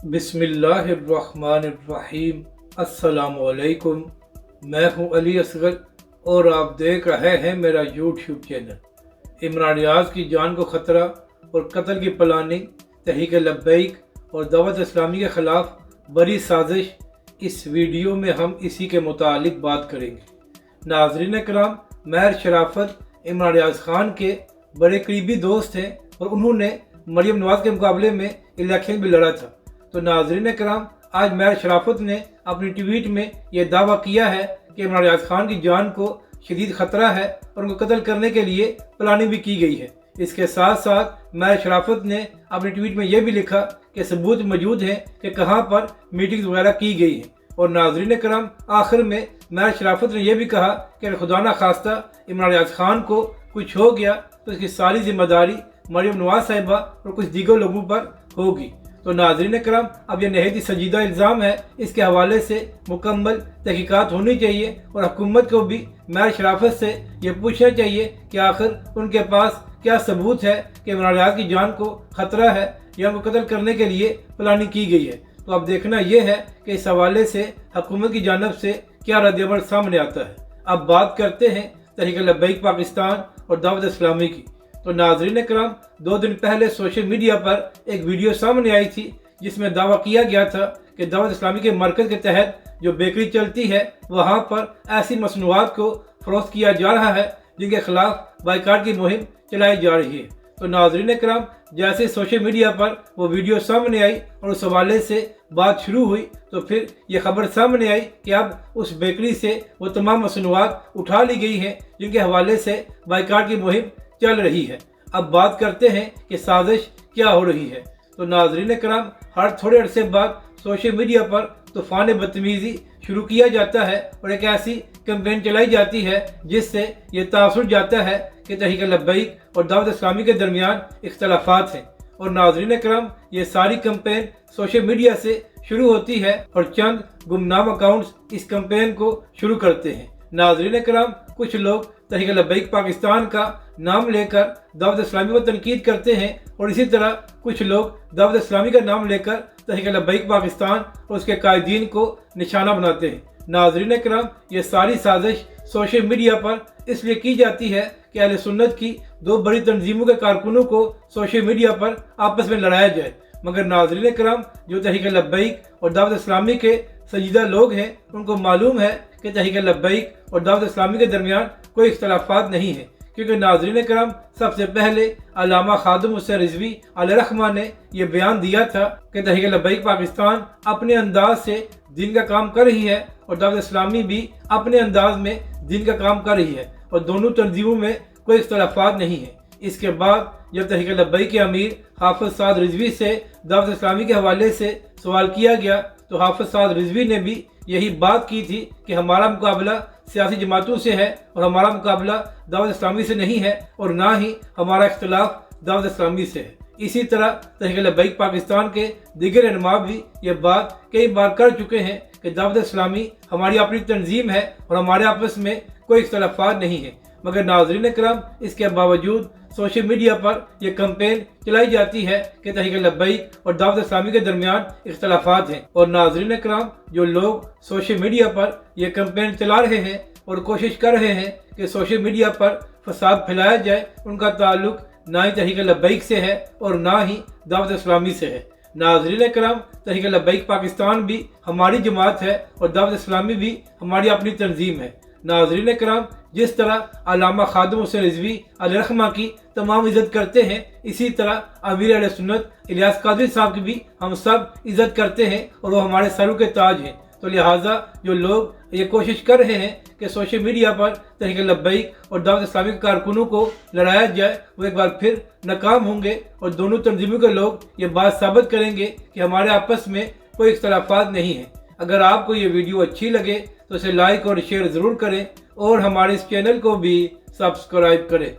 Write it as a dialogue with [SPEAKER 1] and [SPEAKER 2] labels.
[SPEAKER 1] बिस्मिल्लाहिर्रहमानिर्रहीम। अस्सलामुअलैकुम। मैं हूं अली असगर और आप देख रहे हैं मेरा यूट्यूब चैनल। इमरान रियाज की जान को ख़तरा और कत्ल की प्लानिंग, तहरीक लब्बैक और दावत इस्लामी के ख़िलाफ़ बड़ी साजिश, इस वीडियो में हम इसी के मुतालिक बात करेंगे। नाज़रीन कराम, महर शराफत इमरान रियाज ख़ान के बड़े करीबी दोस्त हैं और उन्होंने मरियम नवाज़ के मुकाबले में इलेक्शन भी लड़ा था। तो नाज़रीन कराम, आज महर शराफत ने अपनी ट्वीट में यह दावा किया है कि इमरान रियाज ख़ान की जान को शदीद ख़तरा है और उनको कत्ल करने के लिए प्लानिंग भी की गई है। इसके साथ साथ महर शराफत ने अपनी ट्वीट में यह भी लिखा कि सबूत मौजूद हैं कि कहाँ पर मीटिंग्स वगैरह की गई हैं। और नाज़रीन कराम, आखिर में महर शराफत ने यह भी कहा कि खुदा न खास्ता इमरान रियाज ख़ान को कुछ हो गया तो इसकी सारी जिम्मेदारी मरियम नवाज़ साहिबा और कुछ दीगर लोगों पर होगी। तो नाज़रीन कराम, अब यह नहायत ही संजीदा इल्ज़ाम है। इसके हवाले से मुकम्मल तहकीकात होनी चाहिए और हुकूमत को भी महर शराफत से यह पूछना चाहिए कि आखिर उनके पास क्या सबूत है कि इमरान रियाज की जान को ख़तरा है या उनको कत्ल करने के लिए प्लानिंग की गई है। तो अब देखना यह है कि इस हवाले से हुकूमत की जानिब से क्या रद्द-ए-अमल सामने आता है। अब बात करते हैं तहरीक लब्बैक पाकिस्तान और दावत इस्लामी की। तो नाज़रीन कराम, 2 दिन पहले सोशल मीडिया पर एक वीडियो सामने आई थी जिसमें दावा किया गया था कि दावत इस्लामी के मरकज़ के तहत जो बेकरी चलती है वहाँ पर ऐसी मसनूआत को फ़रोख्त किया जा रहा है जिनके खिलाफ बाइकाट की मुहिम चलाई जा रही है। तो नाज़रीन कराम, जैसे सोशल मीडिया पर वो वीडियो सामने आई और उस हवाले से बात शुरू हुई तो फिर ये खबर सामने आई कि अब उस बेकरी से वो तमाम मसनूआत उठा ली गई हैं जिनके हवाले से बाइकाट की मुहिम चल रही है। अब बात करते हैं कि साजिश क्या हो रही है। तो नाज़रीन कराम, हर थोड़े अरसे बाद सोशल मीडिया पर तूफ़ान बदतमीज़ी शुरू किया जाता है और एक ऐसी कैंपेन चलाई जाती है जिससे ये तासुर जाता है कि तहरीक लब्बैक और दावत इस्लामी के दरमियान इख्तलाफात हैं। और नाज़रीन कराम, ये सारी कैंपेन सोशल मीडिया से शुरू होती है और चंद गुमनाम अकाउंट्स इस कैंपेन को शुरू करते हैं। नाज़रीन कराम, कुछ लोग तहरीक लब्बैक पाकिस्तान का नाम लेकर दावत इस्लामी को तनकीद करते हैं और इसी तरह कुछ लोग दावत इस्लामी का नाम लेकर तहरीक लब्बैक पाकिस्तान और उसके कायदीन को निशाना बनाते हैं। नाज़रीन कराम, ये सारी साजिश सोशल मीडिया पर इसलिए की जाती है कि अहले सुन्नत की 2 बड़ी तंजीमों के कारकुनों को सोशल मीडिया पर आपस में लड़ाया जाए। मगर नाज़रीन कराम, जो तहरीक लब्बैक और दावत इस्लामी के संजीदा लोग हैं उनको मालूम है कि तहरीक लब्बैक और दावत इस्लामी के दरमियान कोई इख्तलाफात नहीं है, क्योंकि नाज़रीन कराम, सबसे पहले अल्लामा खादिम हुसैन रिजवी अलैहिर्रहमा ने यह बयान दिया था कि तहरीक लब्बैक पाकिस्तान अपने अंदाज से दीन का काम कर रही है और दावत इस्लामी भी अपने अंदाज में दीन का काम कर रही है और दोनों तंजीमों में कोई इख्तलाफात नहीं है। इसके बाद जब तहरीक लब्बैक के अमीर हाफिज साद रिजवी से दावत इस्लामी के हवाले से सवाल किया गया तो हाफिज साद रिजवी ने भी यही बात की थी कि हमारा मुकाबला सियासी जमातों से है और हमारा मुकाबला दावत इस्लामी से नहीं है और ना ही हमारा इख्तलाफ दावत इस्लामी से है। इसी तरह तहरीक लब्बैक पाकिस्तान के दीगर रहनुमा भी ये बात कई बार कर चुके हैं कि दावत इस्लामी हमारी अपनी तंजीम है और हमारे आपस में कोई इख्तलाफात नहीं है। मगर नाज़रीन कराम, इसके बावजूद सोशल मीडिया पर यह कैंपेन चलाई जाती है कि तहरीक लब्बैक और दावत इस्लामी के दरमियान इख्तलाफात हैं। और नाज़रीन कराम, जो लोग सोशल मीडिया पर यह कैंपेन चला रहे हैं और कोशिश कर रहे हैं कि सोशल मीडिया पर फसाद फैलाया जाए, उनका ताल्लुक ना ही तहरीक लब्बैक से है और ना ही दावत इस्लामी से है। नाज़रीन कराम, तहरीक लब्बैक पाकिस्तान भी हमारी जमात है और दावत इस्लामी भी हमारी अपनी तंजीम है। नाज़रीन कराम, जिस तरह अल्लामा खादिम हुसैन रिजवी अलैहिर्रहमा की तमाम इज़्ज़त करते हैं, इसी तरह अमीर अहले सुन्नत इलियास कादरी साहब की भी हम सब इज़्ज़त करते हैं और वो हमारे सरों के ताज हैं। तो लिहाजा जो लोग ये कोशिश कर रहे हैं कि सोशल मीडिया पर तहरीक लब्बैक और दावत इस्लामी के कारकुनों को लड़ाया जाए, वो एक बार फिर नाकाम होंगे और दोनों तंजीमों के लोग ये बात साबित करेंगे कि हमारे आपस में कोई इख्तलाफात नहीं है। अगर आपको ये वीडियो अच्छी लगे तो इसे लाइक और शेयर ज़रूर करें और हमारे इस चैनल को भी सब्सक्राइब करें।